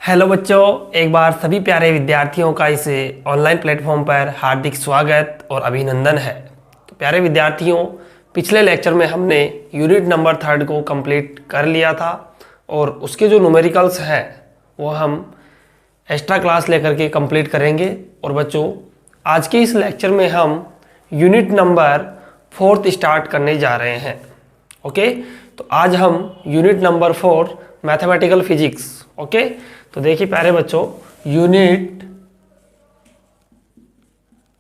Hello बच्चों, एक बार सभी प्यारे विद्यार्थियों का इस ऑनलाइन प्लेटफॉर्म पर हार्दिक स्वागत और अभिनंदन है। तो प्यारे विद्यार्थियों, पिछले लेक्चर में हमने यूनिट नंबर 3 को कंप्लीट कर लिया था और उसके जो न्यूमेरिकल्स हैं वो हम एक्स्ट्रा क्लास लेकर के कंप्लीट करेंगे। और बच्चों, आज के इस लेक्चर में हम यूनिट नंबर 4 स्टार्ट करने जा रहे हैं। ओके, तो आज हम unit number 4 mathematical physics. Okay, तो देखिए प्यारे बच्चों, यूनिट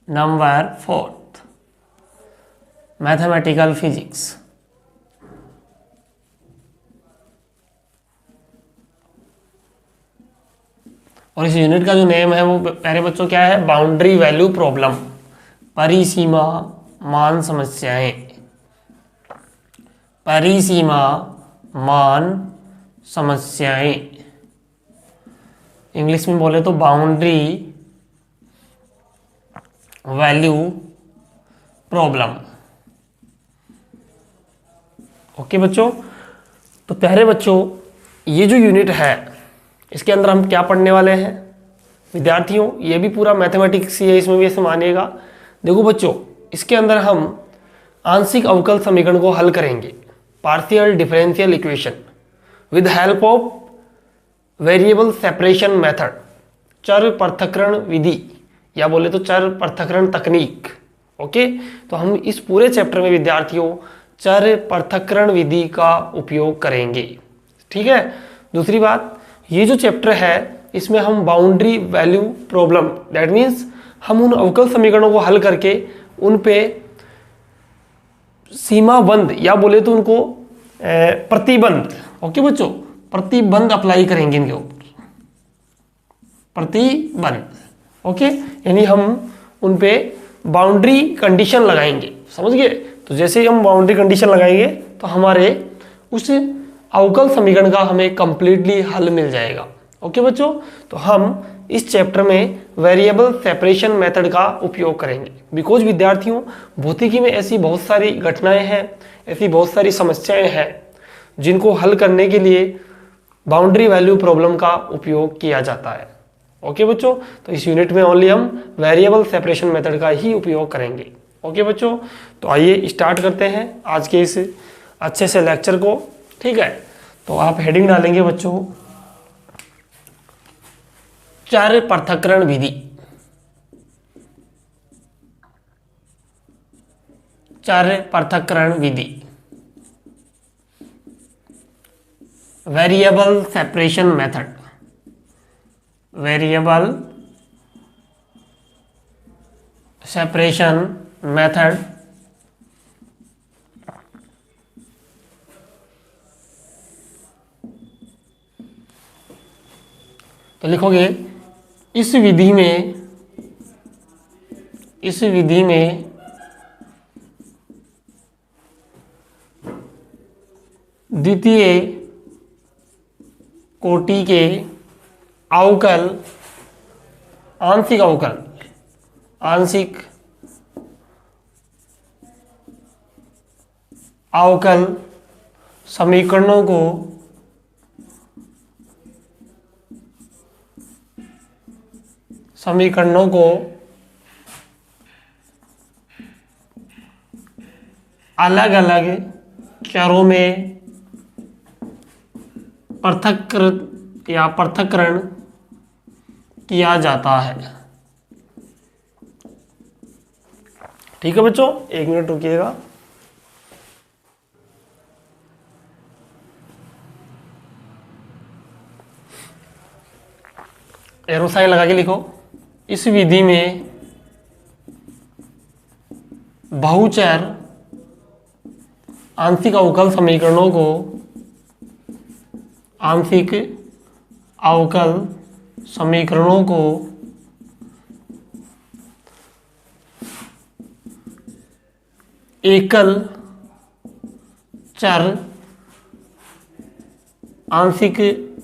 नंबर 4 मैथमेटिकल फिजिक्स। और इस यूनिट का जो नेम है वो प्यारे बच्चों क्या है? बाउंड्री वैल्यू प्रॉब्लम, परिसीमा मान समस्याएं। परिसीमा मान समस्याएं, इंग्लिश में बोले तो बाउंड्री वैल्यू प्रॉब्लम। ओके बच्चों, तो प्यारे बच्चों, ये जो यूनिट है इसके अंदर हम क्या पढ़ने वाले हैं? विद्यार्थियों, ये भी पूरा मैथमेटिक्स ही है, इसमें भी ऐसे मानिएगा। देखो बच्चों, इसके अंदर हम आंशिक अवकल समीकरण को हल करेंगे, partial differential equation with help of variable separation method, चर पृथक्करण विधि या बोले तो चर पृथक्करण तकनीक। ओके, तो हम इस पूरे चैप्टर में विद्यार्थियों चर पृथक्करण विधि का उपयोग करेंगे। ठीक है। दूसरी बात, ये जो चैप्टर है इसमें हम boundary value problem, that means हम उन अवकल समीकरणों को हल करके उन पे सीमाबंद या बोले तो उनको प्रतिबंध, ओके बच्चों, प्रतिबंध अप्लाई करेंगे इनके ऊपर, प्रतिबंध। ओके, यानी हम उन पे बाउंड्री कंडीशन लगाएंगे, समझ गए? तो जैसे ही हम बाउंड्री कंडीशन लगाएंगे तो हमारे उस अवकल समीकरण का हमें कंप्लीटली हल मिल जाएगा। ओके बच्चों, तो हम इस चैप्टर में वेरिएबल सेपरेशन मेथड का उपयोग करेंगे। बिकॉज विद्यार्थियों, भौतिकी में ऐसी बहुत सारी घटनाएं हैं, ऐसी बहुत सारी समस्याएं हैं जिनको हल करने के लिए बाउंड्री वैल्यू प्रॉब्लम का उपयोग किया जाता है। ओके बच्चों, तो इस यूनिट में ओनली हम वेरिएबल सेपरेशन मेथड का ही उपयोग करेंगे। ओके बच्चों, तो आइए स्टार्ट करते हैं आज के इस अच्छे से लेक्चर को। ठीक है, तो आप हेडिंग डालेंगे बच्चों, चर पृथक्करण विधि। चर पृथक्करण विधि, variable separation method, variable separation method. तो लिखोगे इस विधि में द्वितीय कोटि के अवकल, आंशिक अवकल, आंशिक अवकल समीकरणों को अलग अलग चरों में पृथक्कृत या पृथक्करण किया जाता है। ठीक है बच्चों, 1 मिनट रुकिएगा। एरो साइन लगा के लिखो, इस विधि में बहुचर आंशिक अवकल समीकरणों को, आंशिक अवकल समीकरणों को एकल चर आंशिक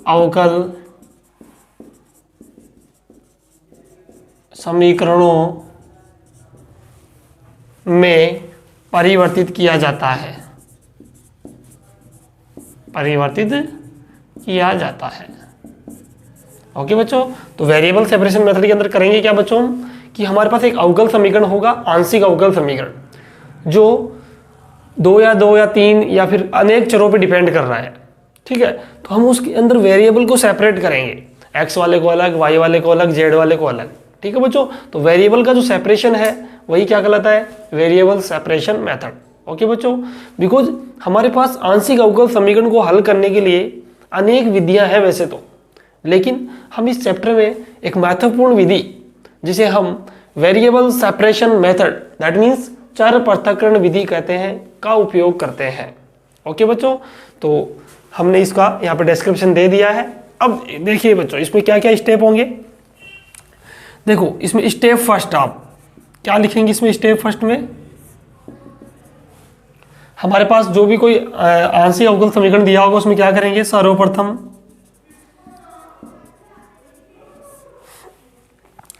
अवकल समीकरणों में परिवर्तित किया जाता है, परिवर्तित किया जाता है। ओके बच्चों, तो वेरिएबल सेपरेशन मेथड के अंदर करेंगे क्या बच्चों हम, कि हमारे पास एक अवकल समीकरण होगा, आंशिक अवकल समीकरण, जो 2 या 3 या फिर अनेक चरों पे डिपेंड कर रहा है। ठीक है, तो हम उसके अंदर वेरिएबल को सेपरेट करेंगे, एक्स वाले को अलग, वाई वाले को अलग, जेड वाले को अलग। ठीक है बच्चों, तो वेरिएबल का जो सेपरेशन है वही क्या कहलाता है, वेरिएबल सेपरेशन मेथड। ओके बच्चों, बिकॉज हमारे पास आंशिक अवकल समीकरण को हल करने के लिए अनेक विधियां हैं वैसे तो, लेकिन हम इस चैप्टर में एक महत्वपूर्ण विधि जिसे हम variable separation method, that means चर पृथक्करण विधि कहते हैं, का उपयोग करते हैं। ओके बच्चों, तो हमने इसका यहाँ पर डिस्क्रिप्शन दे दिया है। अब देखिए बच्चों, इसमें क्या क्या स्टेप होंगे। देखो इसमें स्टेप फर्स्ट आप क्या लिखेंगे, इसमें स्टेप फर्स्ट में हमारे पास जो भी कोई आंशिक अवकल समीकरण दिया होगा उसमें क्या करेंगे, सर्वप्रथम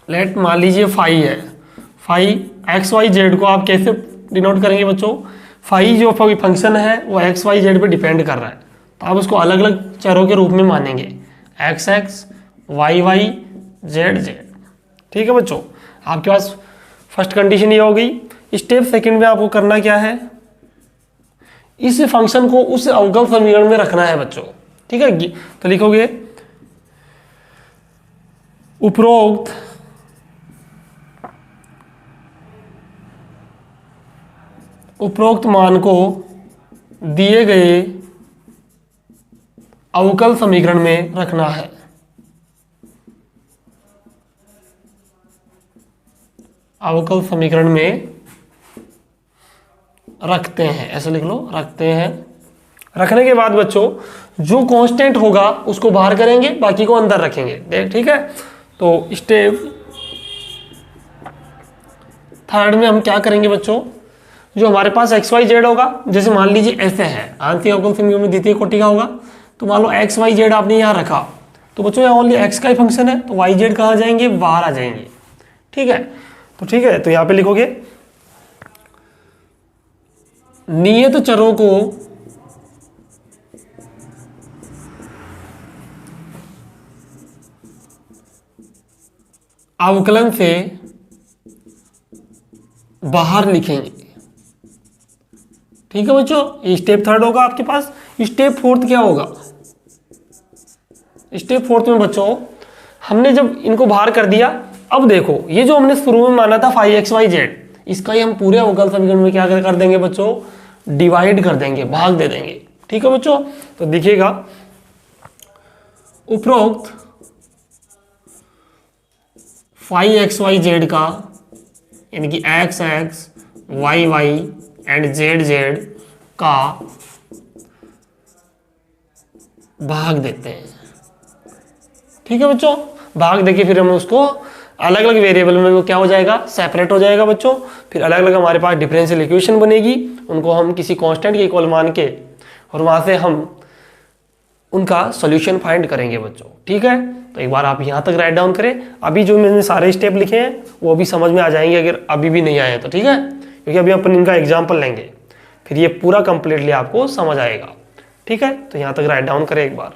लेट मान लीजिए फाई है, फाई एक्स वाई जेड को आप कैसे डिनोट करेंगे बच्चों, फाई जो फंक्शन है वो एक्स वाई जेड पे डिपेंड कर रहा है, तो आप उसको अलग अलग चरों के रूप में मानेंगे, x x, y y, z z. ठीक है बच्चों, आपके पास फर्स्ट कंडीशन ये हो गई। स्टेप सेकंड में आपको करना क्या है, इस फंक्शन को उस अवकल समीकरण में रखना है बच्चों। ठीक है, तो लिखोगे उपरोक्त मान को दिए गए अवकल समीकरण में रखना है। अवकल समीकरण में रखते हैं, ऐसे लिख लो, रखते हैं। रखने के बाद बच्चों जो कांस्टेंट होगा उसको बाहर करेंगे, बाकी को अंदर रखेंगे। देख ठीक है, तो स्टेप थर्ड में हम क्या करेंगे बच्चों, जो हमारे पास एक्स वाई जेड होगा, जैसे मान लीजिए ऐसे है, आंशिक अवकल समीकरण में द्वितीय कोटि का होगा, तो मान लो एक्स वाई जेड आपने यहाँ रखा, तो बच्चों यहाँ ओनली एक्स का ही फंक्शन है, तो वाई जेड कहाँ जाएंगे, बाहर आ जाएंगे। ठीक है, तो ठीक है, तो यहाँ पे लिखोगे नियत चरों को अवकलन से बाहर लिखेंगे। ठीक है बच्चों, ये स्टेप थर्ड होगा आपके पास। स्टेप फोर्थ क्या होगा, स्टेप फोर्थ में बच्चों हमने जब इनको बाहर कर दिया, अब देखो ये जो हमने शुरू में माना था फाई एक्स वाई जेड, इसका ही हम पूरे अवकल समीकरण में क्या कर देंगे बच्चों, डिवाइड कर देंगे, भाग दे देंगे। ठीक है बच्चों, तो देखिएगा उपरोक्त फाई एक्स वाई जेड का, यानी कि x x, y y and z z का भाग देते हैं। ठीक है बच्चों, भाग देके फिर हम उसको अलग अलग वेरिएबल में वो क्या हो जाएगा, सेपरेट हो जाएगा बच्चों। फिर अलग अलग हमारे पास डिफरेंशियल इक्वेशन बनेगी, उनको हम किसी कांस्टेंट के इक्वल मान के और वहां से हम उनका सॉल्यूशन फाइंड करेंगे बच्चों। ठीक है, तो एक बार आप यहाँ तक राइट डाउन करें। अभी जो मैंने सारे स्टेप लिखे हैं वो अभी समझ में आ जाएंगे, अगर अभी भी नहीं आए तो। ठीक है, क्योंकि अभी अपन इनका एग्जाम्पल लेंगे, फिर ये पूरा कंप्लीटली आपको समझ आएगा। ठीक है, तो यहाँ तक राइट डाउन करें एक बार।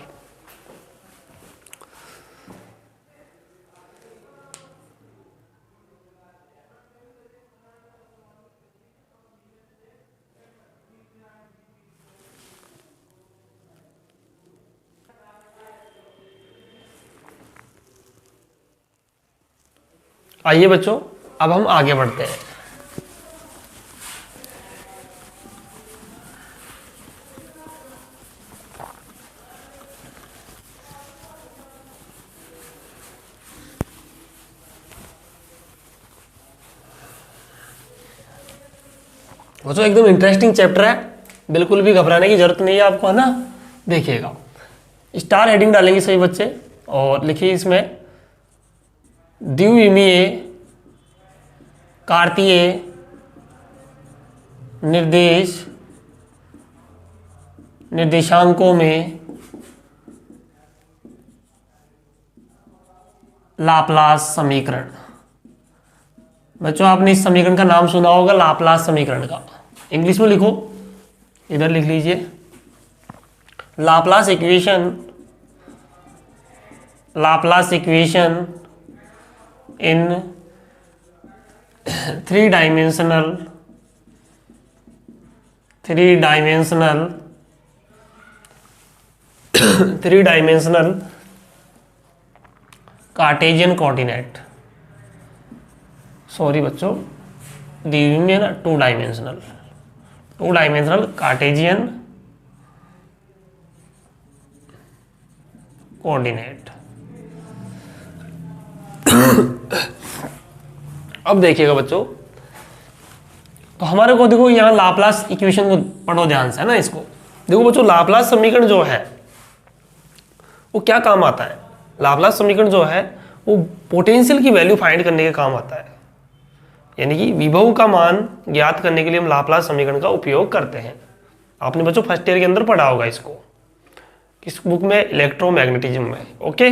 आइए बच्चों, अब हम आगे बढ़ते हैं। बच्चों एकदम इंटरेस्टिंग चैप्टर है, बिल्कुल भी घबराने की जरूरत नहीं है आपको, है ना। देखिएगा, स्टार हेडिंग डालेंगे सभी बच्चे और लिखिए इसमें द्विमीय कार्तीय निर्देशांकों में लाप्लास समीकरण। बच्चों आपने इस समीकरण का नाम सुना होगा, लाप्लास समीकरण का। इंग्लिश में लिखो, इधर लिख लीजिए, Laplace equation Laplace equation in three dimensional Cartesian coordinate, sorry बच्चों, द्विविमीय ना, टू डायमेंशनल कार्टेशियन कोऑर्डिनेट। अब देखिएगा बच्चों, तो हमारे को देखो यहाँ लाप्लास इक्वेशन को पढ़ो ध्यान से, है ना। इसको देखो बच्चों, लाप्लास समीकरण जो है वो क्या काम आता है। लाप्लास समीकरण जो है वो पोटेंशियल की वैल्यू फाइंड करने के काम आता है, यानी कि विभव का मान ज्ञात करने के लिए हम लाप्लास समीकरण का उपयोग करते हैं। आपने बच्चों फर्स्ट ईयर के अंदर पढ़ा होगा इसको, किस बुक में, इलेक्ट्रोमैग्नेटिज्म में। ओके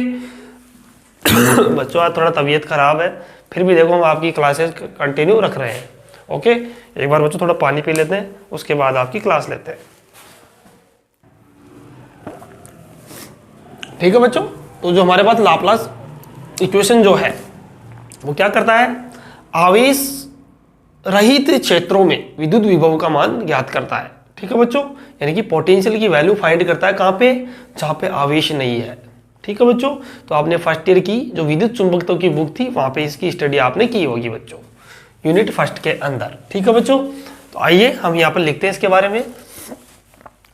बच्चों आज थोड़ा तबीयत खराब है, फिर भी देखो हम आपकी क्लासेस कंटिन्यू रख रहे हैं। ओके, एक बार बच्चों थोड़ा पानी पी लेते हैं, उसके बाद आपकी क्लास लेते हैं। ठीक है बच्चों, तो जो हमारे पास लाप्लास इक्वेशन जो है वो क्या करता है, आवेश रहित क्षेत्रों में विद्युत विभव का मान ज्ञात करता है। ठीक है बच्चों, यानी कि पोटेंशियल की वैल्यू फाइंड करता है, कहाँ पे, जहाँ पे आवेश नहीं है। ठीक है बच्चों, तो आपने फर्स्ट ईयर की जो विद्युत चुंबकत्व की बुक थी वहाँ पे इसकी स्टडी आपने की होगी बच्चों, यूनिट फर्स्ट के अंदर। ठीक है बच्चों, तो आइए हम यहाँ पर लिखते हैं इसके बारे में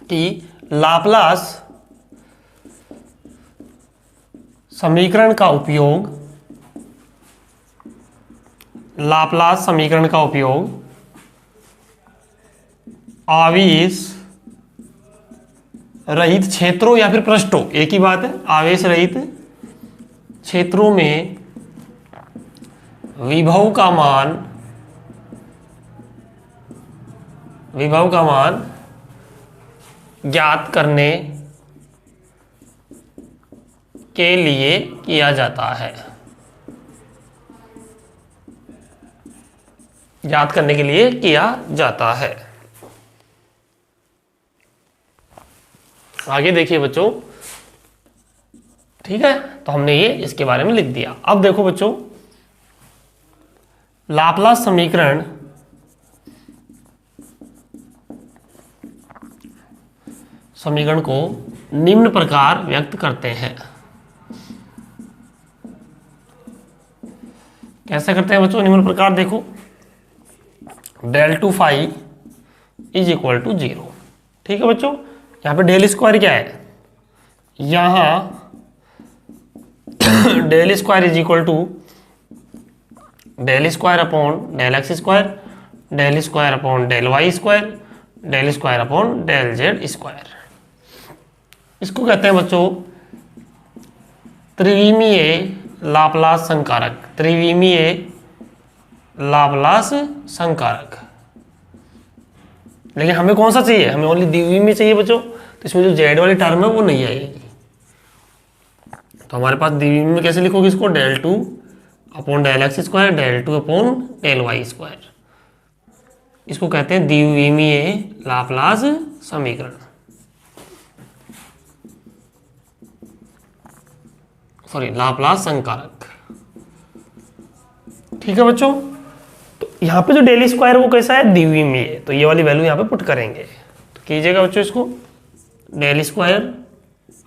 कि लाप्लास समीकरण का उपयोग आवेश रहित क्षेत्रों या फिर पृष्ठों, एक ही बात है, आवेश रहित क्षेत्रों में विभव का मान ज्ञात करने के लिए किया जाता है। आगे देखिए बच्चों, ठीक है, तो हमने ये इसके बारे में लिख दिया। अब देखो बच्चों, लाप्लास समीकरण को निम्न प्रकार व्यक्त करते हैं। कैसे करते हैं बच्चों, निम्न प्रकार देखो, del 2 phi is equal to 0। ठीक है बच्चों, यहाँ पे डेल स्क्वायर क्या है, यहाँ del square is equal to del square upon del x square, del square upon del Y square, del square upon del z square. इसको कहते हैं बच्चों त्रिविमीय लाप्लास संकारक। लेकिन हमें कौन सा चाहिए, हमें ओनली द्विविमीय चाहिए बच्चों, तो इसमें जो जेड वाली टर्म है वो नहीं आएगी। तो हमारे पास द्विविमीय में कैसे लिखोगे इसको, del 2 upon del x square, del 2 upon del Y square. इसको कहते हैं द्विविमीय लाप्लास समीकरण, सॉरी लाप्लास संकारक। ठीक है बच्चों, तो यहाँ पे जो डेल स्क्वायर वो कैसा है, द्विविमीय है, तो ये वाली वैल्यू यहाँ पे पुट करेंगे। तो कीजिएगा बच्चों इसको, del square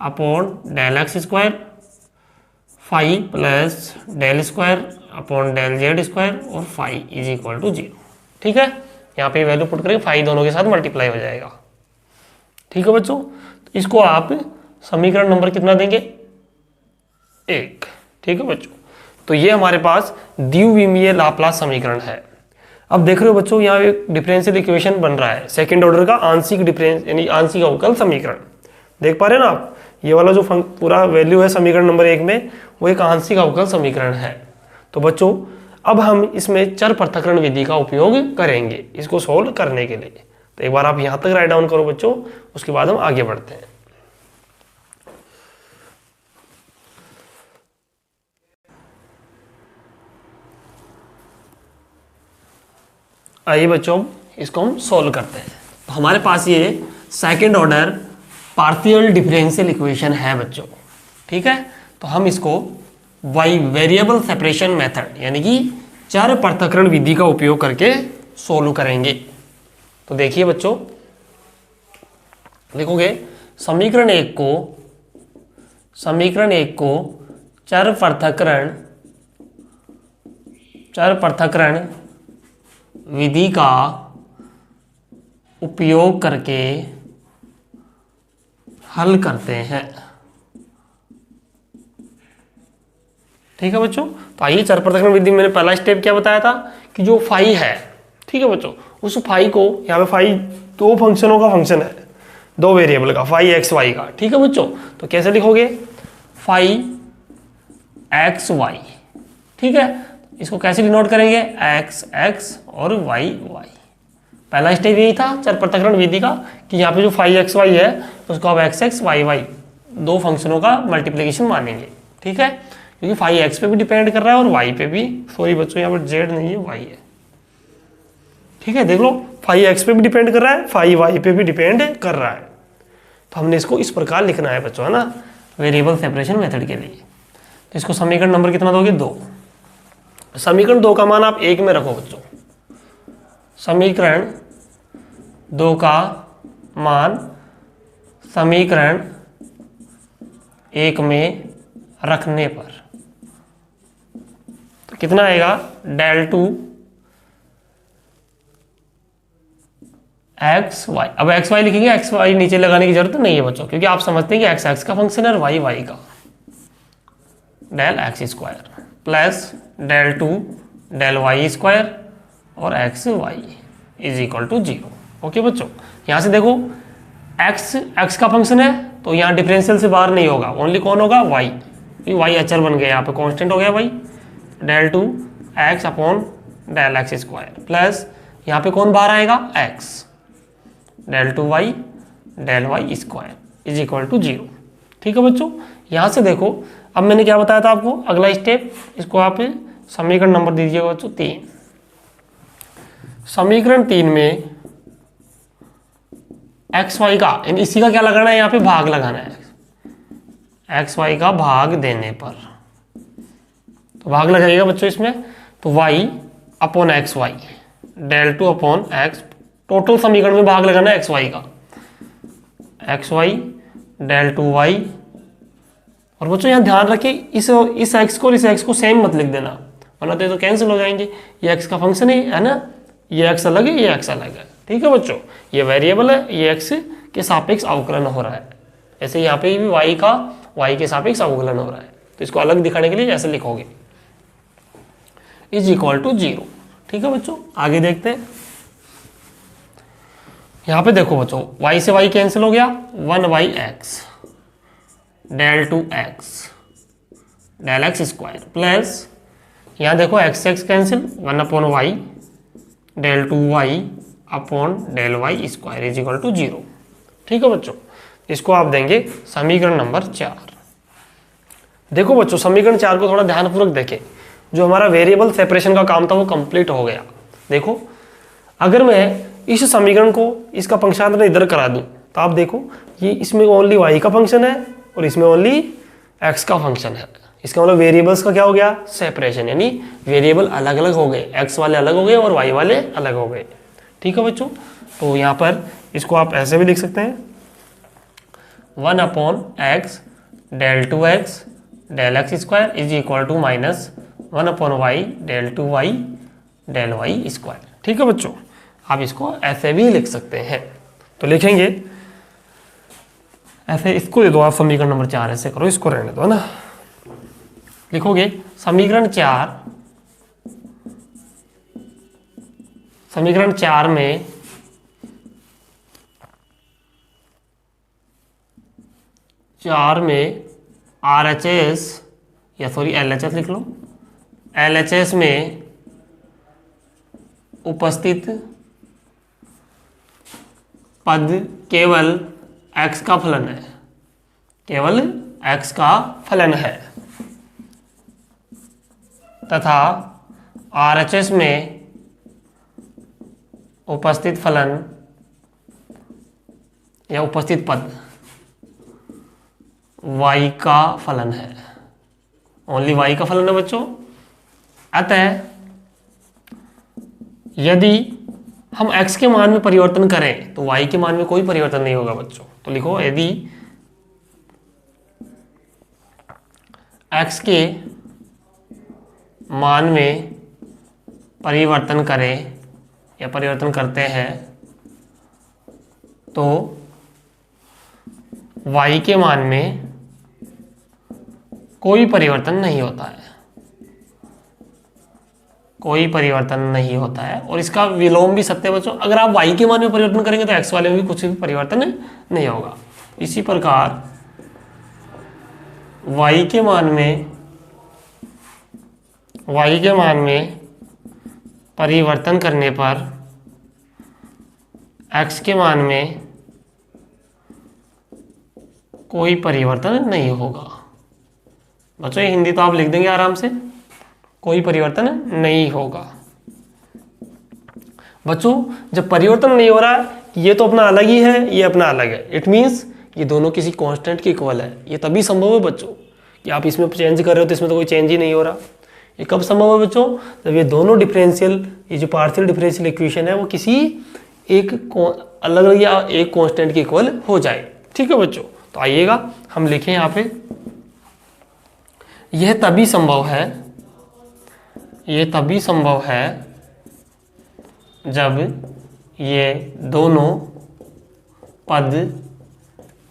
upon del x square phi plus del square upon del z square और फाई इज इक्वल टू 0। ठीक है, यहाँ पे वैल्यू पुट करेंगे, फाई दोनों के साथ मल्टीप्लाई हो जाएगा। ठीक है बच्चों, तो इसको आप समीकरण नंबर कितना देंगे, 1। ठीक है बच्चों, तो ये हमारे पास द्विविमीय लाप्लास समीकरण है। अब देख रहे हो बच्चों, यहाँ एक डिफरेंशियल इक्वेशन बन रहा है, सेकंड ऑर्डर का आंशिक डिफरेंस यानी आंशिक अवकल समीकरण। देख पा रहे हैं ना आप, ये वाला जो पूरा वैल्यू है समीकरण नंबर 1 में, वो एक आंशिक अवकल समीकरण है। तो बच्चों अब हम इसमें चर पृथक्करण विधि का उपयोग करेंगे इसको सोल्व करने के लिए। तो एक बार आप यहाँ तक राइट डाउन करो बच्चों, उसके बाद हम आगे बढ़ते हैं। आइए बच्चों इसको हम सोल्व करते हैं। तो हमारे पास ये second order partial differential equation है बच्चों। ठीक है, तो हम इसको बाई वेरिएबल सेपरेशन मेथड यानी कि चर पृथक्करण विधि का उपयोग करके सोल्व करेंगे। तो देखिए बच्चों, देखोगे समीकरण एक को चर पृथक्करण विधि का उपयोग करके हल करते हैं। ठीक है बच्चों, तो आइए चर पृथक्करण विधि में मैंने पहला स्टेप क्या बताया था कि जो फाई है, ठीक है बच्चों, उस फाई को, यहाँ पे फाई दो फंक्शनों का फंक्शन है, दो वेरिएबल का, फाई एक्स वाई का। ठीक है बच्चों, तो कैसे लिखोगे, फाई एक्स वाई। ठीक है, इसको कैसे डिनोट करेंगे, एक्स एक्स और वाई वाई। पहला स्टेप यही था चर पृथक्करण विधि का कि यहाँ पे जो फाई एक्स वाई है उसको आप एक्स एक्स वाई वाई दो फंक्शनों का मल्टीप्लिकेशन मानेंगे। ठीक है, क्योंकि फाई एक्स पे भी डिपेंड कर रहा है और वाई पे भी, सॉरी बच्चों यहाँ पर जेड नहीं है, वाई है। ठीक है, देख लो, फाई एक्स पे भी डिपेंड कर रहा है, फाई वाई पे भी डिपेंड कर रहा है। तो हमने इसको इस प्रकार लिखना है बच्चों, है ना, वेरिएबल सेपरेशन मेथड के लिए। तो इसको समीकरण नंबर कितना दोगे, 2। समीकरण 2 का मान आप 1 में रखो बच्चों। समीकरण 2 का मान समीकरण 1 में रखने पर तो कितना आएगा, डेल टू एक्स वाई। अब एक्स वाई लिखेंगे, एक्स वाई नीचे लगाने की जरूरत नहीं है बच्चों, क्योंकि आप समझते हैं कि एक्स एक्स का फंक्शन है और वाई वाई का, del x square plus del two del Y square और X Y is equal to 0। Okay बच्चों, यहाँ से देखो एक्स एक्स का फंक्शन है तो यहाँ डिफरेंशियल से बाहर नहीं होगा, ओनली कौन होगा, वाई। वाई अचर बन गया, यहाँ पे कांस्टेंट हो गया y, del two x upon del x square plus यहाँ पे कौन बाहर आएगा, x, del two y del Y square is equal to 0। ठीक है बच्चों, यहाँ से देखो अब मैंने क्या बताया था आपको, अगला स्टेप, इसको आप समीकरण नंबर दीजिएगा बच्चों 3। समीकरण 3 में एक्स वाई का, इसी का क्या लगाना है, यहाँ पे भाग लगाना है, एक्स वाई का भाग देने पर तो भाग लगाइएगा बच्चों इसमें, तो y upon x y del two upon x, total समीकरण में भाग लगाना है एक्स वाई का, x y del two y. और बच्चों यहाँ ध्यान रखिए इस एक्स को और इस एक्स को सेम मत लिख देना, वरना तो कैंसिल हो जाएंगे। ये एक्स का फंक्शन है ना, ये एक्स अलग है, ये एक्स अलग है। ठीक है बच्चों, ये वेरिएबल है, ये एक्स के सापेक्ष अवकलन हो रहा है, ऐसे यहाँ पे भी वाई का वाई के सापेक्ष अवकलन हो रहा है, तो इसको अलग दिखाने के लिए जैसे लिखोगे इज इक्वल टू 0। ठीक है बच्चों, आगे देखते हैं। यहाँ पे देखो बच्चों, y से y कैंसिल हो गया, 1/x del two x del x square plus यहाँ देखो x x cancel, 1/y del two y upon del Y square is equal to 0। ठीक है बच्चों, इसको आप देंगे समीकरण नंबर 4। देखो बच्चों, समीकरण 4 को थोड़ा ध्यानपूर्वक देखें, जो हमारा वेरिएबल सेपरेशन का काम था वो कंप्लीट हो गया। देखो, अगर मैं इस समीकरण को इसका पंक्षांतर इधर करा दूं तो आप देखो ये इसमें ओनली y का फंक्शन है और इसमें ओनली x का फंक्शन है। इसका मतलब वेरिएबल्स का क्या हो गया, सेपरेशन, यानी वेरिएबल अलग अलग हो गए, x वाले अलग हो गए और y वाले अलग हो गए। ठीक है बच्चों, तो यहाँ पर इसको आप ऐसे भी लिख सकते हैं, 1/x del two x del x square is equal to minus 1/y del two y del Y square. ठीक है बच्चों, आप इसको ऐसे भी लिख सकते हैं। तो लिखेंगे ऐसे, इसको दे दो आप समीकरण नंबर 4, ऐसे करो, इसको रहने दो, है ना। लिखोगे समीकरण 4 में RHS या सॉरी LHS लिख लो, LHS में उपस्थित पद केवल x का फलन है, केवल x का फलन है, तथा RHS में उपस्थित फलन या उपस्थित पद y का फलन है। ओनली y का फलन है बच्चों। अतः यदि हम x के मान में परिवर्तन करें तो y के मान में कोई परिवर्तन नहीं होगा बच्चों। तो लिखो यदि x के मान में परिवर्तन करें या परिवर्तन करते हैं तो y के मान में कोई परिवर्तन नहीं होता है, कोई परिवर्तन नहीं होता है। और इसका विलोम भी सत्य है बच्चों, अगर आप y के मान में परिवर्तन करेंगे तो x वाले में भी कुछ भी परिवर्तन नहीं होगा। इसी प्रकार y के मान में परिवर्तन करने पर x के मान में कोई परिवर्तन नहीं होगा। बच्चों ये हिंदी तो आप लिख देंगे आराम से, कोई परिवर्तन नहीं होगा। बच्चों जब परिवर्तन नहीं हो रहा है, ये तो अपना अलग ही है, ये अपना अलग है, इट मीन्स ये दोनों किसी कांस्टेंट के इक्वल है। ये तभी संभव है बच्चों कि आप इसमें चेंज कर रहे हो तो इसमें तो कोई चेंज ही नहीं हो रहा। ये कब संभव है बच्चों? जब ये दोनों डिफरेंशियल, ये जो पार्शियल डिफरेंशियल इक्वेशन है वो किसी एक अलग या एक कांस्टेंट के इक्वल हो जाए। ठीक है बच्चों, तो आइएगा हम लिखें यहाँ पे, यह तभी संभव है जब ये दोनों पद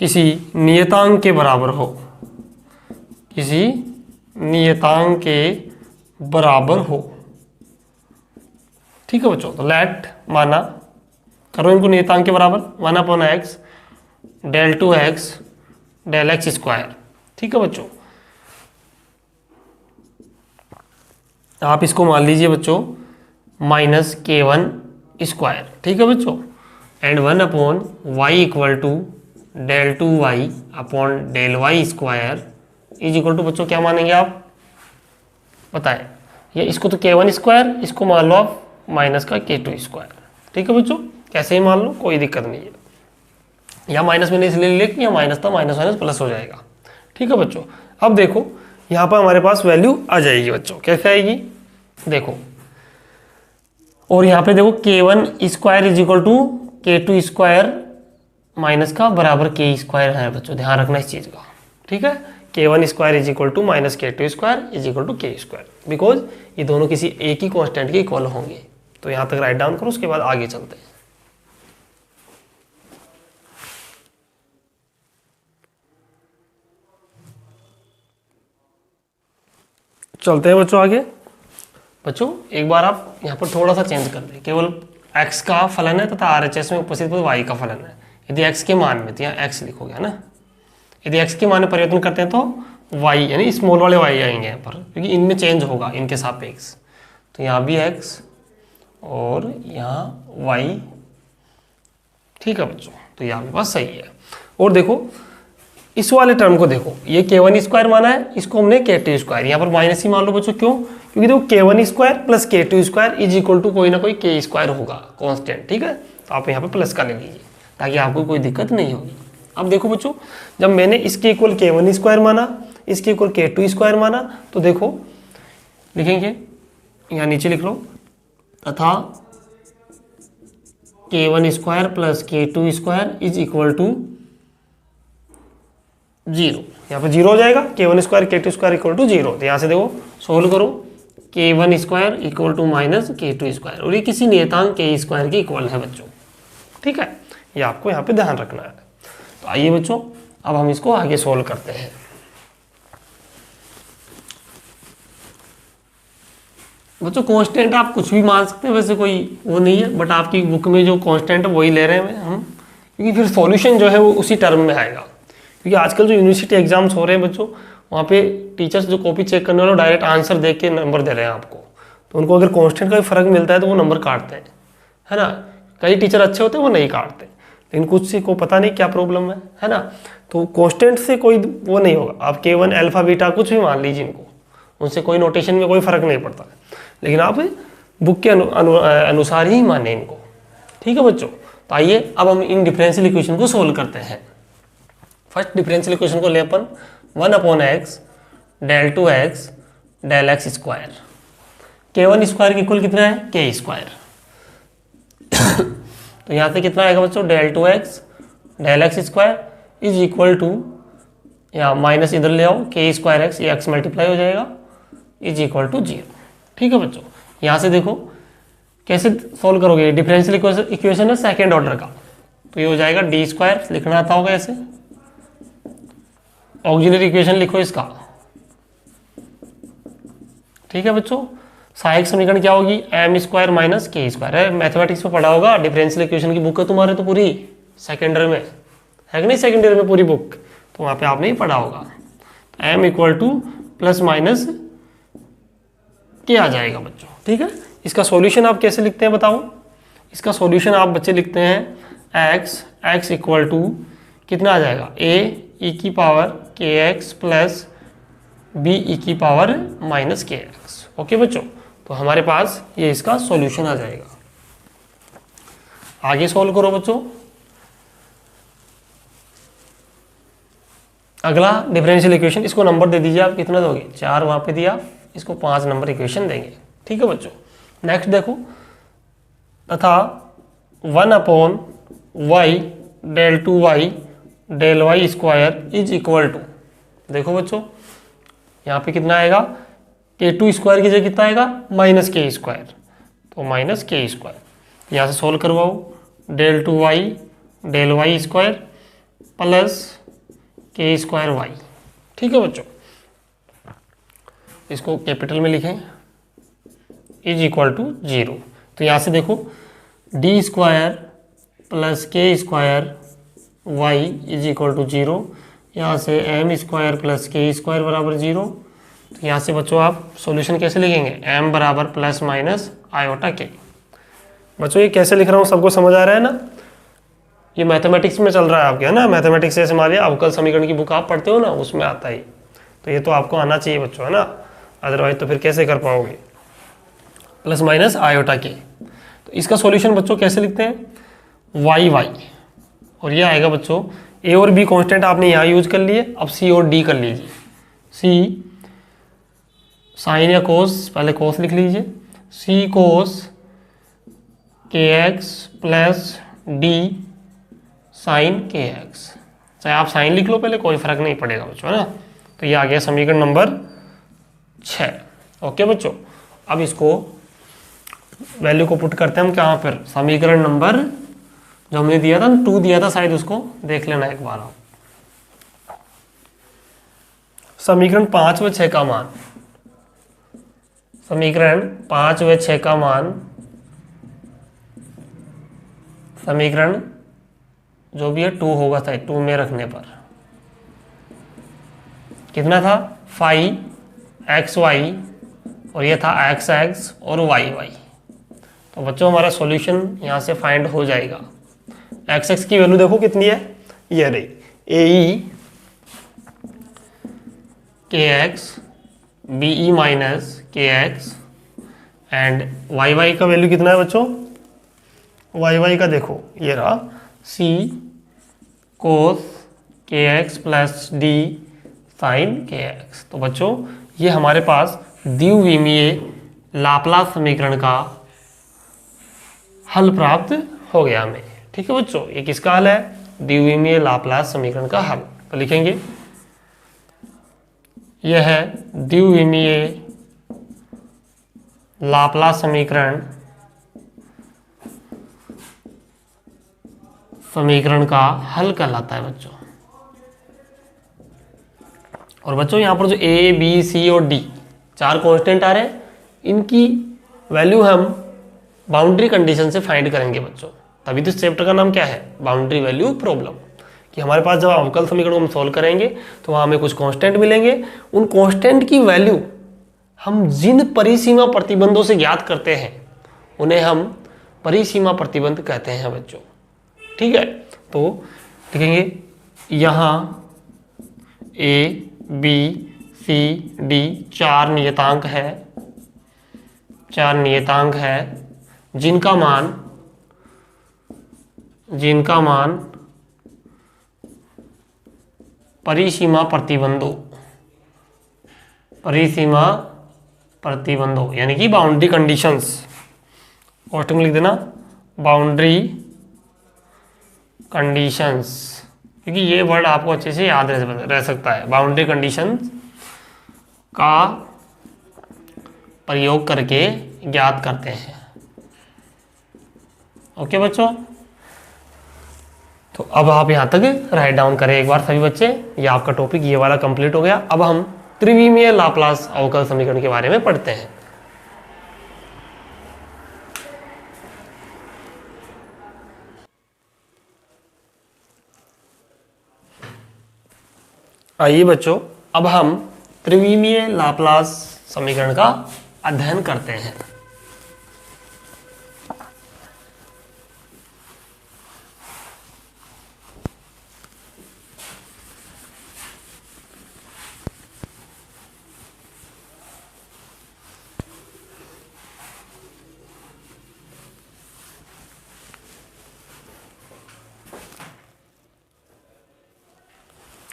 किसी नियतांक के बराबर हो, किसी नियतांक के बराबर हो। ठीक है बच्चों, तो लेट माना करो इनको नियतांक के बराबर, 1/x del 2x del x square. ठीक है बच्चों, आप इसको मान लीजिए बच्चों -k1 स्क्वायर। ठीक है बच्चों, and 1/y equal to del 2y upon del y square is equal to बच्चों क्या मानेंगे आप बताएं? ये इसको तो k1 स्क्वायर, इसको मान लो आप माइनस का k2 स्क्वायर। ठीक है बच्चों, कैसे ही मान लो, कोई दिक्कत नहीं है। या माइनस में नहीं इसलिए लिख, या माइनस था माइनस माइनस प्लस हो जाएगा। ठीक है बच्चों, अब देखो यहाँ पर हमारे पास वैल्यू आ जाएगी बच्चों, कैसे आएगी देखो, और यहाँ पे देखो k1 square is equal to k2 square minus का बराबर k स्क्वायर है बच्चों, ध्यान रखना इस चीज़ का। ठीक है, k1 square is equal to minus k2 square is equal to k square, because ये दोनों किसी एक ही कांस्टेंट के इक्वल होंगे। तो यहाँ तक राइट डाउन करो, उसके बाद आगे चलते हैं। चलते हैं बच्चों आगे। बच्चों एक बार आप यहाँ पर थोड़ा सा चेंज कर दें, केवल x का फलन है तथा RHS में उपस्थित y का फलन है। यदि x के मान में, तो यहाँ x लिखोगे ना, यदि x के मान में परिवर्तन करते हैं तो y यानी स्मॉल वाले y आएंगे यहाँ पर, क्योंकि इनमें चेंज होगा इनके सापेक्ष। तो यहाँ भी x और यहाँ y। ठीक है बच्चों, तो यहाँ भी बस सही है। और देखो इस वाले टर्म को देखो, ये k1 स्क्वायर माना है, इसको हमने k2 स्क्वायर, यहाँ पर माइनस ही मान लो बच्चों। क्यों? क्योंकि देखो k1 square plus k2 square is equal to कोई ना कोई k स्क्वायर होगा कांस्टेंट। ठीक है, तो आप यहाँ पे प्लस का ले लीजिए ताकि आपको कोई दिक्कत नहीं होगी। अब देखो बच्चों, जब मैंने इसके इक्वल k1 स्क्वायर माना, इसके इक्वल k2 स्क्वायर माना, तो देखो लिखेंगे यहाँ नीचे लिख लो, तथा k1 square plus k2 square is equal to 0। यहाँ पे 0 हो जाएगा, k1 square k2 square equal to 0। तो यहाँ से देखो सोल्व करो, k1 square equal to minus k2 square, और ये किसी नियतांक k स्क्वायर के इक्वल है बच्चों। ठीक है, ये आपको यहाँ पे ध्यान रखना है। तो आइए बच्चों, अब हम इसको आगे सोल्व करते हैं। बच्चों कांस्टेंट आप कुछ भी मान सकते हैं, वैसे कोई वो नहीं है, बट आपकी बुक में जो कांस्टेंट है वही ले रहे हैं हम, क्योंकि फिर सॉल्यूशन जो है वो उसी टर्म में आएगा। क्योंकि आजकल जो यूनिवर्सिटी एग्जाम्स हो रहे हैं बच्चों, वहाँ पे टीचर्स जो कॉपी चेक करने वाले डायरेक्ट आंसर देख के नंबर दे रहे हैं आपको। तो उनको अगर कांस्टेंट का भी फर्क मिलता है तो वो नंबर काटते हैं, है ना। कई टीचर अच्छे होते हैं वो नहीं काटते, लेकिन कुछ से को पता नहीं क्या प्रॉब्लम है ना। तो कांस्टेंट से कोई वो नहीं होगा, आप k1 अल्फा बीटा कुछ भी मान लीजिए इनको, उनसे कोई नोटेशन में कोई फर्क नहीं पड़ता है, लेकिन आप बुक के अनुसार ही माने इनको। ठीक है बच्चों, तो आइए अब हम इन डिफरेंशियल इक्वेशन को सोल्व करते हैं। फर्स्ट डिफरेंशियल इक्वेशन को ले अपन 1/x del two x del x square. k1 square की कुल कितना है k स्क्वायर। तो यहाँ से कितना आएगा बच्चों, del two x del x square is equal to, यहाँ माइनस इधर ले आओ, k स्क्वायर एक्स, ये x मल्टीप्लाई हो जाएगा, इज इक्वल टू 0। ठीक है बच्चों, यहाँ से देखो कैसे सॉल्व करोगे, डिफरेंशियल इक्वेशन है सेकेंड ऑर्डर का, तो ये हो जाएगा डी स्क्वायर, लिखना आता होगा ऐसे। ऑक्सिलरी इक्वेशन लिखो इसका। ठीक है बच्चों, सहायक समीकरण क्या होगी, एम स्क्वायर माइनस के स्क्वायर है, मैथमेटिक्स में पढ़ा होगा, डिफरेंशियल इक्वेशन की बुक है तुम्हारे तो पूरी सेकेंड ईयर में है कि नहीं, सेकेंड ईयर में पूरी बुक, तो वहाँ पे आपने ही पढ़ा होगा। M equal to plus minus k आ जाएगा बच्चों। ठीक है, इसका सॉल्यूशन आप कैसे लिखते हैं बताओ। इसका सॉल्यूशन आप बच्चे लिखते हैं एक्स इक्वल टू कितना आ जाएगा, ए ई की पावर के एक्स प्लस बी ई की पावर माइनस के एक्स। ओके बच्चों, तो हमारे पास ये इसका सॉल्यूशन आ जाएगा। आगे सॉल्व करो बच्चों। अगला डिफरेंशियल इक्वेशन, इसको नंबर दे दीजिए आप, कितना दोगे, 4 वहाँ पे दिया, इसको 5 नंबर इक्वेशन देंगे। ठीक है बच्चों, नेक्स्ट देखो, तथा 1/y del two y del Y square is equal to, देखो बच्चों यहाँ पे कितना आएगा, k2 स्क्वायर की जगह कितना आएगा, माइनस के स्क्वायर, तो माइनस के स्क्वायर, यहाँ से सोल्व करवाओ, del two y del Y square plus k square y. ठीक है बच्चों, इसको कैपिटल में लिखें, इज इक्वल टू 0। तो यहाँ से देखो d square plus k square y is equal to 0, यहाँ से m square plus k square बराबर 0। तो यहाँ से बच्चों आप सॉल्यूशन कैसे लिखेंगे, एम बराबर प्लस माइनस आयोटा के। बच्चों ये कैसे लिख रहा हूँ सबको समझ आ रहा है ना, ये मैथमेटिक्स में चल रहा है आपके, है ना, मैथमेटिक्स से मान लिया अवकल समीकरण की बुक आप पढ़ते हो ना, उसमें आता है, तो ये तो आपको आना चाहिए बच्चों, है ना, अदरवाइज तो फिर कैसे कर पाओगे, प्लस माइनस आयोटा के। तो इसका सॉल्यूशन बच्चों कैसे लिखते हैं, वाई वाई, और ये आएगा बच्चों, ए और बी कांस्टेंट आपने यहाँ यूज कर लिए, अब सी और डी कर लीजिए। सी साइन या कोस, पहले कोस लिख लीजिए, सी कोस के एक्स प्लस डी साइन के एक्स, चाहे आप साइन लिख लो पहले, कोई फर्क नहीं पड़ेगा बच्चों, है ना। तो ये आ गया समीकरण नंबर 6। ओके बच्चों, अब इसको वैल्यू को पुट करते हैं हम कहाँ पर, समीकरण नंबर जो हमने दिया था 2 दिया था शायद, उसको देख लेना एक बार आप। समीकरण 5 व 6 का मान, समीकरण 5 व 6 का मान, समीकरण जो भी है 2 होगा शायद, 2 में रखने पर कितना था, फाई एक्स वाई, और ये था एक्स एक्स और वाई वाई। तो बच्चों हमारा सॉल्यूशन यहाँ से फाइंड हो जाएगा। एक्स एक्स की वैल्यू देखो कितनी है, ये रही, ए ई के एक्स बी ई माइनस के एक्स, एंड वाई वाई का वैल्यू कितना है बच्चों, वाई वाई का देखो ये रहा, सी कोस के एक्स प्लस डी साइन के एक्स। तो बच्चों ये हमारे पास द्विविमीय लाप्लास समीकरण का हल प्राप्त हो गया हमें। ठीक है बच्चों, ये किसका हल है, द्विविमीय लाप्लास समीकरण का हल। तो लिखेंगे यह है द्विविमीय लाप्लास समीकरण का हल कहलाता है बच्चों। और बच्चों यहाँ पर जो ए बी सी और डी 4 कांस्टेंट आ रहे हैं, इनकी वैल्यू हम बाउंड्री कंडीशन से फाइंड करेंगे बच्चों। तभी तो इस चैप्टर का नाम क्या है, बाउंड्री वैल्यू प्रॉब्लम, कि हमारे पास जब अवकल समीकरण को हम सॉल्व करेंगे तो वहाँ हमें कुछ कांस्टेंट मिलेंगे, उन कांस्टेंट की वैल्यू हम जिन परिसीमा प्रतिबंधों से ज्ञात करते हैं उन्हें हम परिसीमा प्रतिबंध कहते हैं बच्चों। ठीक है, तो लिखेंगे यहाँ ए बी सी डी 4 नियतांक है, 4 नियतांक है जिनका मान परिसीमा प्रतिबंधों परिसीमा प्रतिबंधों यानी कि बाउंड्री कंडीशंस, कॉस्टिंग लिख देना बाउंड्री कंडीशंस, क्योंकि ये वर्ड आपको अच्छे से याद रह सकता है। बाउंड्री कंडीशंस का प्रयोग करके ज्ञात करते हैं। ओके बच्चों, तो अब आप यहां तक राइट डाउन करें एक बार सभी बच्चे। ये आपका टॉपिक ये वाला कंप्लीट हो गया। अब हम त्रिविमीय लाप्लास अवकल समीकरण के बारे में पढ़ते हैं। आइए बच्चों, अब हम त्रिविमीय लाप्लास समीकरण का अध्ययन करते हैं।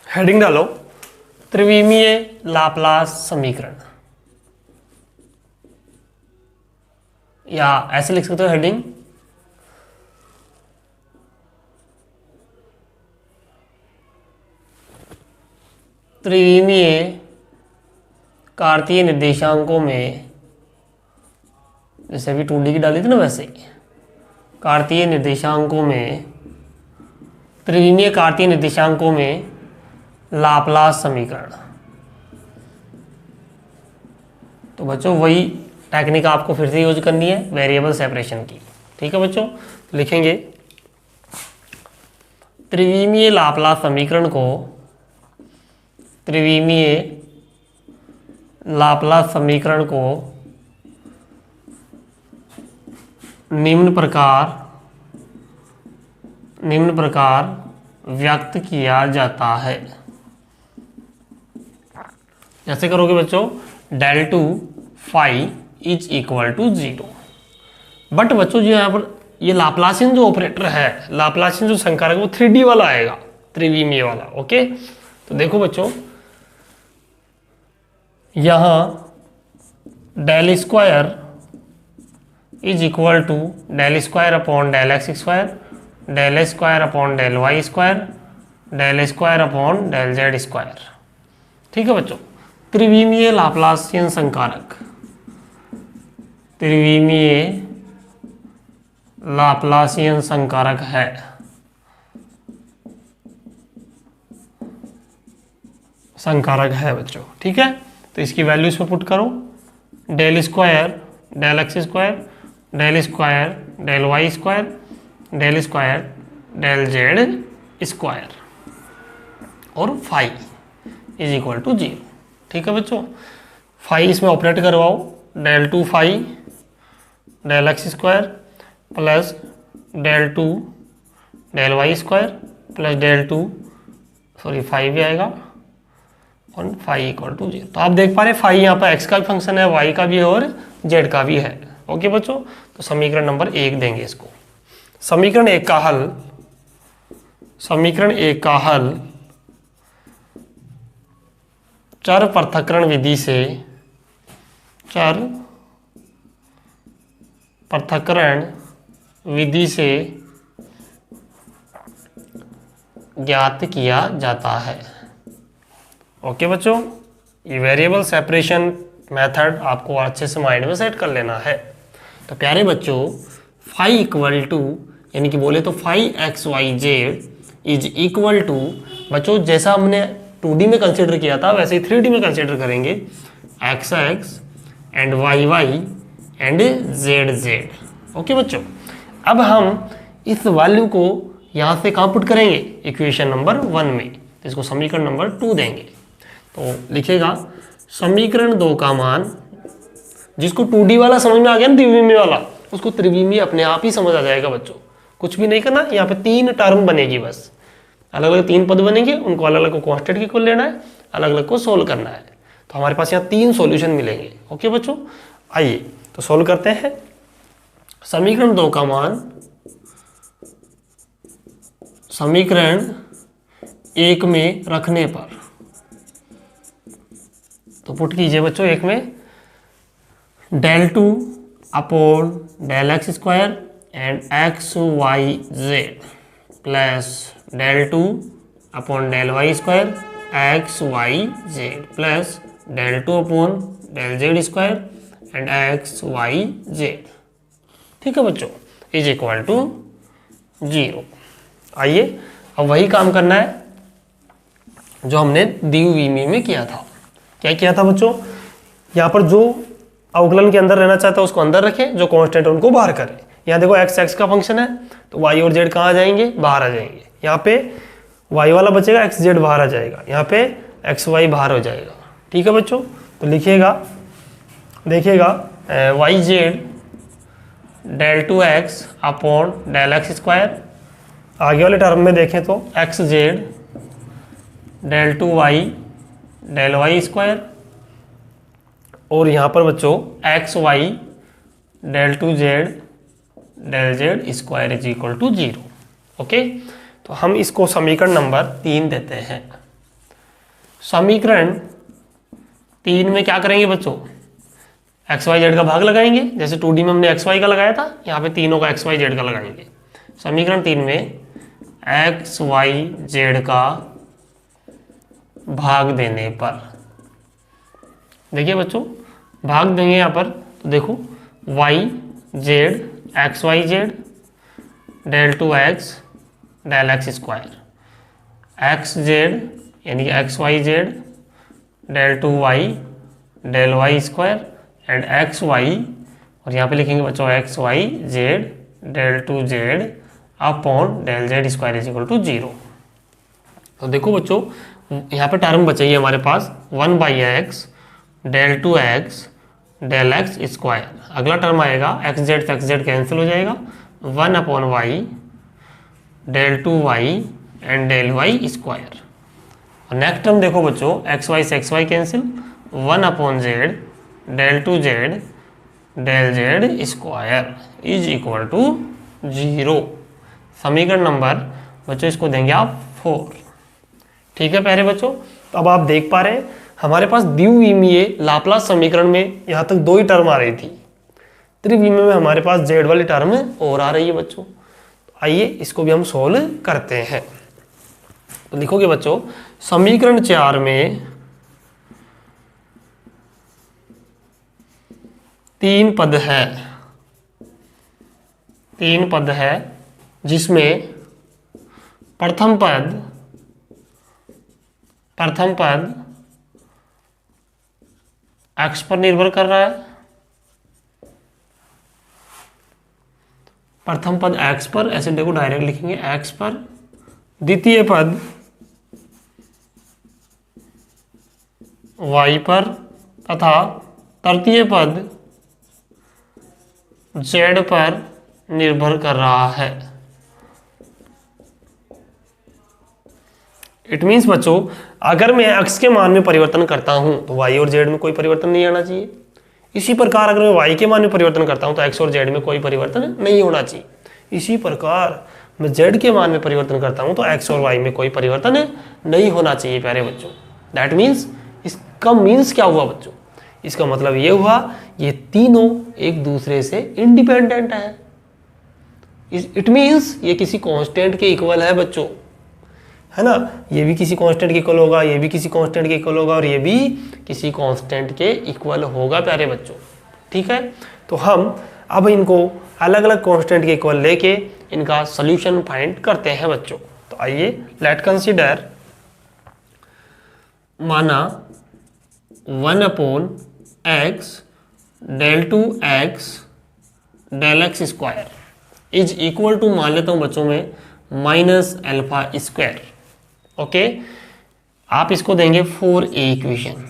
हेडिंग डालो त्रिविमीय लाप्लास समीकरण, या ऐसे लिख सकते हो हेडिंग त्रिविमीय कार्तीय निर्देशांकों में, जैसे अभी 2D की डाली थी ना वैसे ही, कार्तीय निर्देशांकों में, त्रिविमीय कार्तीय निर्देशांकों में लाप्लास समीकरण। तो बच्चों वही टेक्निक आपको फिर से यूज करनी है वेरिएबल सेपरेशन की। ठीक है बच्चों, तो लिखेंगे त्रिविमीय लाप्लास समीकरण को, त्रिविमीय लाप्लास समीकरण को निम्न प्रकार व्यक्त किया जाता है। जैसे करोगे बच्चों, del 2 phi is equal to 0। But बच्चों जो यहाँ पर ये लाप्लासियन जो ऑपरेटर है, लाप्लासियन जो संकारक वो 3D वाला आएगा, त्रिविमीय वाला। ओके, तो देखो बच्चों यहाँ del square is equal to del square upon del x square, del square upon del Y square, del square upon del z square. ठीक है बच्चों, त्रिविमीय लाप्लासियन संकारक, त्रिविमीय लाप्लासियन संकारक है। संकारक है बच्चों, ठीक है। तो इसकी वैल्यू इसमें पुट करो, del square del x square, del square del Y square, del square del z square, और फाई इज इक्वल टू 0। ठीक है बच्चों, फाई इसमें ऑपरेट करवाओ, del 2 phi del x square plus del 2 del Y square plus del 2 phi भी आएगा और phi equal to 0। तो आप देख पा रहे हैं फाई यहाँ पर एक्स का भी फंक्शन है, वाई का भी है और जेड का भी है। ओके बच्चों, तो समीकरण नंबर 1 देंगे इसको। समीकरण 1 का हल, समीकरण 1 का हल चर पृथक्करण विधि से, चर पृथक्करण विधि से ज्ञात किया जाता है। ओके बच्चों, ये वेरिएबल सेपरेशन मेथड आपको अच्छे से माइंड में सेट कर लेना है। तो प्यारे बच्चों, फाई इक्वल टू, यानी कि बोले तो phi x y z is equal to, बच्चों जैसा हमने 2D में कंसिडर किया था वैसे ही 3D में कंसिडर करेंगे, x x and y y and z z. Okay बच्चों, अब हम इस वैल्यू को यहाँ से कहाँ पुट करेंगे, इक्वेशन नंबर 1 में, तो इसको समीकरण नंबर 2 देंगे। तो लिखेगा समीकरण 2 का मान, जिसको 2D वाला समझ में आ गया ना, त्रिविमीय वाला, उसको त्रिविमीय अपने आप ही समझ आ जाएगा बच्चों। कुछ भी नहीं करना, यहाँ पे 3 टर्म बनेगी बस, अलग अलग 3 पद बनेंगे, उनको अलग अलग को कांस्टेंट की को लेना है, अलग अलग को सोल्व करना है। तो हमारे पास यहाँ 3 सॉल्यूशन मिलेंगे। ओके बच्चों, आइए तो सोल्व करते हैं। समीकरण 2 का मान समीकरण 1 में रखने पर, तो पुट कीजिए बच्चों, एक में del 2 upon del x square and x y z plus del 2 upon del y square x y z plus del 2 upon del z square and x y z. ठीक है बच्चों, इज इक्वल टू 0। आइए अब वही काम करना है जो हमने दी हुई में किया था। क्या किया था बच्चों, यहाँ पर जो अवकलन के अंदर रहना चाहता है उसको अंदर रखें, जो कांस्टेंट है उनको बाहर करें। यहाँ देखो एक्स एक्स का फंक्शन है तो वाई और जेड कहाँ आ जाएंगे, बाहर आ जाएंगे। यहाँ पे वाई वाला बचेगा, एक्स जेड बाहर आ जाएगा, यहाँ पे एक्स वाई बाहर हो जाएगा। ठीक है बच्चों, तो लिखिएगा, देखिएगा y z del 2x upon del x square, आगे वाले टर्म में देखें तो x z del 2y del y square, और यहाँ पर बच्चों x y del 2z del z square is equal to 0। Okay, तो हम इसको समीकरण नंबर 3 देते हैं। समीकरण 3 में क्या करेंगे बच्चों, एक्स वाई जेड का भाग लगाएंगे, जैसे 2D में हमने एक्स वाई का लगाया था, यहाँ पे तीनों का एक्स वाई जेड का लगाएंगे। समीकरण 3 में एक्स वाई जेड का भाग देने पर, देखिए बच्चों भाग देंगे यहाँ पर, तो देखो y z x y z del 2x del x square, x z यानी कि x y z del 2y del y square and x y, और यहाँ पे लिखेंगे बच्चों x y z del 2z upon del z square is equal to 0। तो देखो बच्चों यहाँ पे टर्म बचेगी हमारे पास 1/x del 2x del x square, अगला टर्म आएगा एक्स जेड से एक्स जेड कैंसिल हो जाएगा, 1/y del 2y and del y square. और नेक्स्ट टर्म देखो बच्चों एक्स वाई से x y cancel, 1/z del 2z del z square is equal to 0। समीकरण नंबर बच्चों इसको देंगे आप 4। ठीक है प्यारे बच्चों, तो अब आप देख पा रहे हैं हमारे पास द्विविमीय लाप्लास समीकरण में यहाँ तक 2 ही टर्म आ रही थी, त्रिविमीय में हमारे पास जेड वाली टर्म और आ रही है बच्चों। आइए इसको भी हम सोल्व करते हैं। तो लिखोगे बच्चों समीकरण 4 में 3 पद है, 3 पद है जिसमें प्रथम पद x पर निर्भर कर रहा है, प्रथम पद x पर, ऐसे देखो डायरेक्ट लिखेंगे x पर, द्वितीय पद y पर तथा तृतीय पद z पर निर्भर कर रहा है। इट मीन्स बच्चों अगर मैं x के मान में परिवर्तन करता हूं तो y और z में कोई परिवर्तन नहीं आना चाहिए। इसी प्रकार अगर मैं y के मान में परिवर्तन करता हूं तो x और z में कोई परिवर्तन नहीं होना चाहिए। इसी प्रकार मैं z के मान में परिवर्तन करता हूं तो x और y में कोई परिवर्तन नहीं होना चाहिए प्यारे बच्चों। दैट मीन्स, इसका मीन्स क्या हुआ बच्चों, इसका मतलब ये हुआ ये तीनों एक दूसरे से इंडिपेंडेंट है। इट मीन्स ये किसी कांस्टेंट के इक्वल है बच्चों, है ना। ये भी किसी कांस्टेंट के इक्वल होगा, ये भी किसी कांस्टेंट के इक्वल होगा और ये भी किसी कांस्टेंट के इक्वल होगा प्यारे बच्चों। ठीक है, तो हम अब इनको अलग अलग कांस्टेंट के इक्वल लेके इनका सॉल्यूशन फाइंड करते हैं बच्चों। तो आइए लेट कंसीडर, माना 1/x del 2x del x square is equal to, मान लेता हूं बच्चों में, -α²। ओके, आप इसको देंगे 4a इक्वेशन।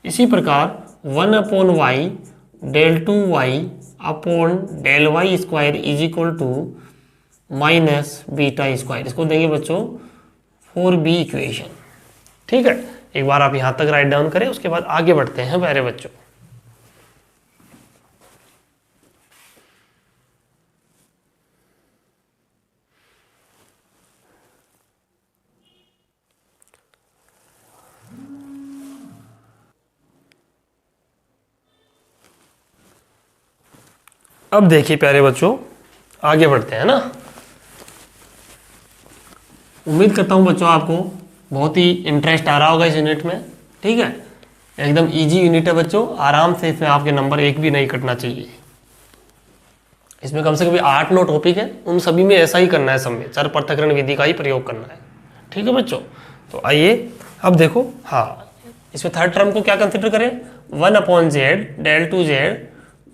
इसी प्रकार 1/y del 2y upon del y square is equal to -β², इसको देंगे बच्चों 4b इक्वेशन। ठीक है, एक बार आप यहां तक राइट डाउन करें, उसके बाद आगे बढ़ते हैं प्यारे बच्चों। अब देखिए प्यारे बच्चों, आगे बढ़ते हैं ना। उम्मीद करता हूँ बच्चों आपको बहुत ही इंटरेस्ट आ रहा होगा इस यूनिट में। ठीक है, एकदम इजी यूनिट है बच्चों, आराम से इसमें आपके नंबर एक भी नहीं कटना चाहिए। इसमें कम से कम 8-9 टॉपिक है, उन सभी में ऐसा ही करना है, सब में चर पृथक्करण विधि का ही प्रयोग करना है। ठीक है बच्चों, तो आइए अब देखो। हाँ, इसमें थर्ड टर्म को क्या कंसिडर करें, 1/z del 2z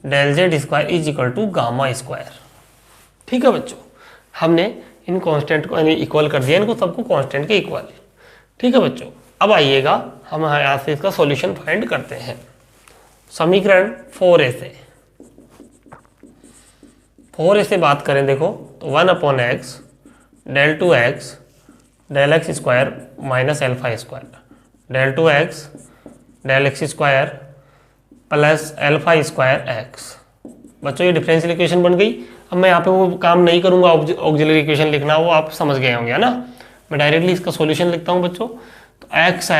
del z square is equal to gamma square. ठीक है बच्चों, हमने इन कांस्टेंट को इक्वल कर दिया, इनको सबको कांस्टेंट के इक्वल। ठीक है बच्चों, अब आइएगा हम यहाँ से इसका सॉल्यूशन फाइंड करते हैं। समीकरण 4a से बात करें देखो, तो 1/x del 2x del x square minus alpha square del 2x del x square plus alpha square x। बच्चों ये डिफरेंशियल इक्वेशन बन गई। अब मैं यहाँ पे वो काम नहीं करूँगा ऑक्सिलरी इक्वेशन लिखना, वो आप समझ गए होंगे है ना। मैं डायरेक्टली इसका सॉल्यूशन लिखता हूँ बच्चों। तो x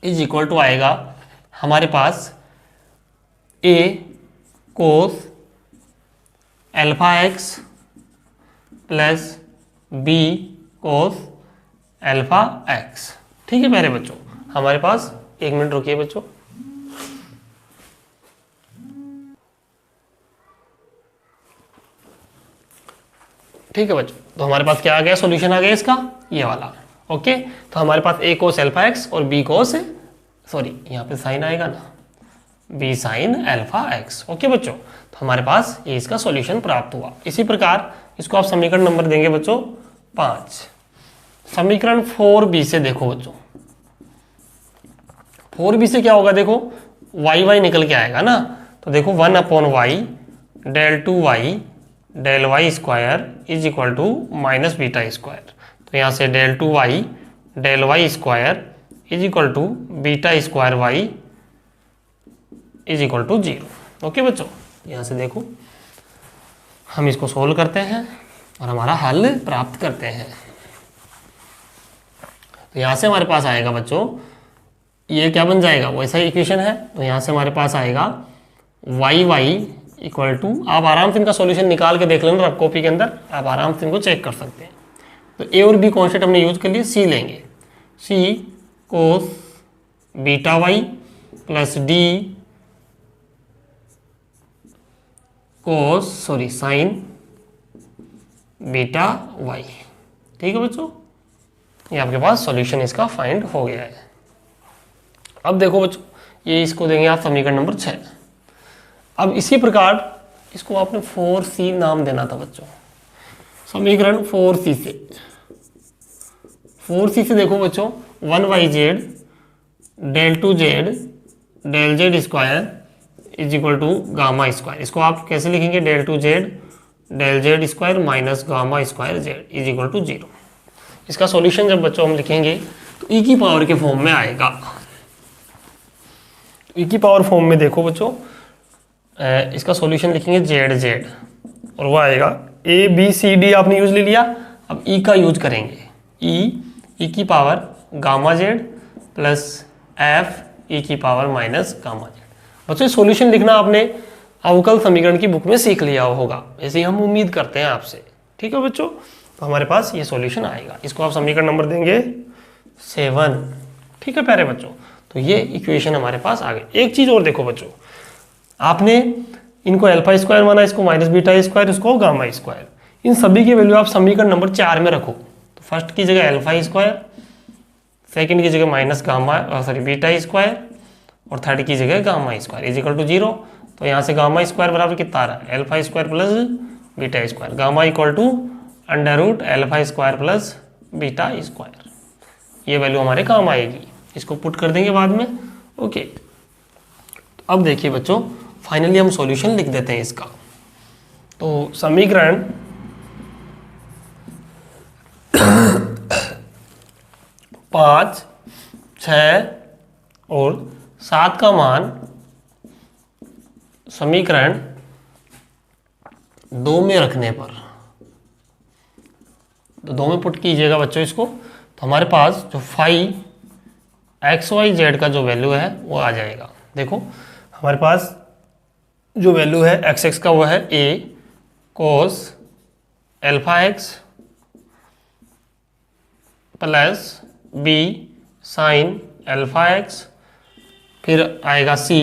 इज इक्वल टू आएगा हमारे पास a cos alpha x plus b cos alpha x। ठीक है प्यारे बच्चों, हमारे पास, एक मिनट रुकिए बच्चों। ठीक है बच्चों, तो हमारे पास क्या आ गया, सॉल्यूशन आ गया इसका, ये वाला। ओके, तो हमारे पास a कोस एल्फा x और b कोस, सॉरी यहाँ पे साइन आएगा ना, b sine alpha x। Okay बच्चों, तो हमारे पास ये इसका सॉल्यूशन प्राप्त हुआ। इसी प्रकार इसको आप समीकरण नंबर देंगे बच्चों 5। समीकरण 4b से देखो बच्चों, 4b से क्या होगा देखो, y निकल के आएगा ना। तो देखो 1/y del 2y del y square is equal to minus beta square. तो यहाँ से del 2y del y square is equal to beta square y is equal to 0। Okay बच्चों, यहाँ से देखो हम इसको सोल्व करते हैं और हमारा हल प्राप्त करते हैं। तो यहाँ से हमारे पास आएगा बच्चों, ये क्या बन जाएगा, वैसा ही इक्वेशन है। तो यहाँ से हमारे पास आएगा y इक्वल टू, आप आराम से इनका सॉल्यूशन निकाल के देख लेना, कॉपी के अंदर आप आराम से इनको चेक कर सकते हैं। तो a और b कॉन्स्टेंट हमने यूज कर लिए, c लेंगे, c cos beta y plus d कोस साइन बीटा y। ठीक है बच्चों, ये आपके पास सॉल्यूशन इसका फाइंड हो गया है। अब देखो बच्चों, ये इसको देंगे आप समीकरण नंबर 6। अब इसी प्रकार इसको आपने 4c नाम देना था बच्चों। समीकरण 4c से देखो बच्चों, 1/z del 2z del z square is equal to gamma square. इसको आप कैसे लिखेंगे, del 2z del z square minus gamma square z is equal to 0। इसका सॉल्यूशन जब बच्चों हम लिखेंगे तो e की पावर के फॉर्म में आएगा। e की पावर फॉर्म में देखो बच्चों, इसका सॉल्यूशन लिखेंगे z और वो आएगा a b c d आपने यूज ले लिया। अब e का यूज करेंगे, e की power gamma z plus f e की पावर माइनस गामा z। बच्चों सॉल्यूशन लिखना आपने अवकल समीकरण की बुक में सीख लिया होगा, ऐसे ही हम उम्मीद करते हैं आपसे। ठीक है बच्चों, तो हमारे पास ये सॉल्यूशन आएगा, इसको आप समीकरण नंबर देंगे 7। ठीक है प्यारे बच्चों, तो ये इक्वेशन हमारे पास आ गई। एक चीज और देखो बच्चों, आपने इनको एल्फा स्क्वायर माना, इसको माइनस बीटा स्क्वायर, इसको गामा स्क्वायर, इन सभी की वैल्यू आप समीकरण नंबर 4 में रखो। तो फर्स्ट की जगह एल्फा स्क्वायर, सेकंड की जगह माइनस गामा बीटा स्क्वायर और थर्ड की जगह gamma square is equal to 0। तो यहाँ से गामा स्क्वायर बराबर कितना आ रहा है, alpha square plus beta square, gamma equal to under root alpha square plus beta square. ये वैल्यू हमारे काम आएगी, इसको पुट कर देंगे बाद में। ओके, तो अब देखिए बच्चों, फाइनली हम सॉल्यूशन लिख देते हैं इसका। तो समीकरण 5, 6 और 7 का मान समीकरण 2 में रखने पर, तो 2 में पुट कीजिएगा बच्चों इसको, तो हमारे पास जो फाई XYZ का जो वैल्यू है वो आ जाएगा। देखो हमारे पास जो वैल्यू है एक्स एक्स का वो है A cos alpha X plus B sine alpha X, फिर आएगा C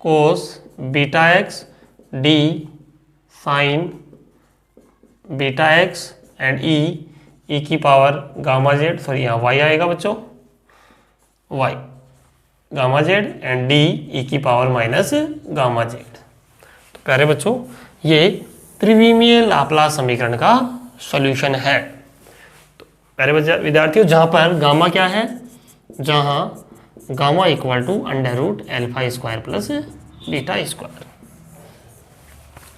cos beta X D sine beta X and E की पावर गामा जेड, सॉरी यहाँ वाई आएगा बच्चों, Y gamma Z and D E की पावर माइनस गामा जेड। तो प्यारे बच्चों ये त्रिविमीय लाप्लास समीकरण का सॉल्यूशन है। तो प्यारे विद्यार्थियों जहाँ पर गामा क्या है, जहाँ gamma equal to under root alpha square plus beta square.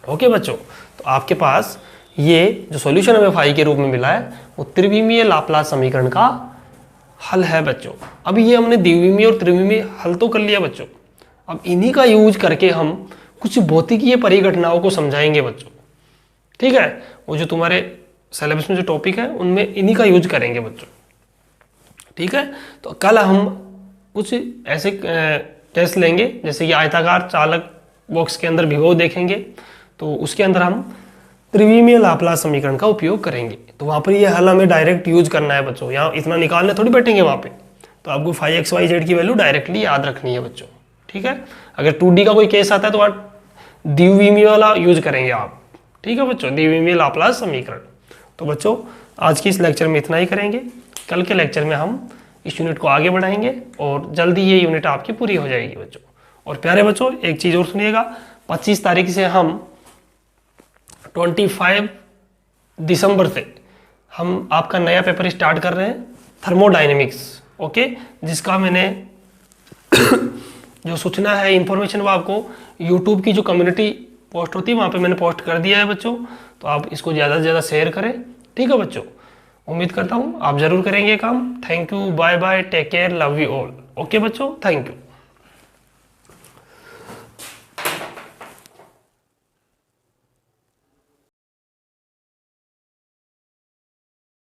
Okay बच्चों, तो आपके पास ये जो सॉल्यूशन हमें फाई के रूप में मिला है वो त्रिविमीय लाप्लास समीकरण का हल है बच्चों। अब ये हमने द्विविमीय और त्रिविमीय हल तो कर लिया बच्चों, अब इन्हीं का यूज करके हम कुछ भौतिकीय परिघटनाओं को समझाएंगे बच्चों। ठीक है, वो जो तुम्हारे सिलेबस में जो टॉपिक है उनमें इन्हीं का यूज करेंगे बच्चों। ठीक है, तो कल हम कुछ ऐसे टेस्ट लेंगे जैसे कि आयताकार चालक बॉक्स के अंदर विभव देखेंगे, तो उसके अंदर हम त्रिविमीय लाप्लास समीकरण का उपयोग करेंगे। तो वहाँ पर ये हल हमें डायरेक्ट यूज करना है बच्चों, यहाँ इतना निकालने थोड़ी बैठेंगे वहाँ पे, तो आपको 5xyz की वैल्यू डायरेक्टली याद रखनी है बच्चों। ठीक है, अगर 2D का कोई केस आता है तो आप द्विविमीय वाला यूज करेंगे आप। ठीक है बच्चों, द्विविमीय लाप्लास समीकरण। तो बच्चों आज की इस लेक्चर में इतना ही करेंगे, कल के लेक्चर में हम इस यूनिट को आगे बढ़ाएंगे और जल्दी ये यूनिट आपकी पूरी हो जाएगी बच्चों। और प्यारे बच्चों एक चीज़ और सुनिएगा, 25 तारीख से हम 25 दिसंबर से हम आपका नया पेपर स्टार्ट कर रहे हैं थर्मोडायनेमिक्स। ओके, जिसका मैंने जो सूचना है इन्फॉर्मेशन वो आपको यूट्यूब की जो कम्युनिटी पोस्ट होती है वहाँ पे मैंने पोस्ट कर दिया है बच्चों, तो आप इसको ज़्यादा से ज़्यादा शेयर करें। ठीक है बच्चों, उम्मीद करता हूँ आप ज़रूर करेंगे काम। Thank you, bye bye, take care, love you all. Okay बच्चों, थैंक यू।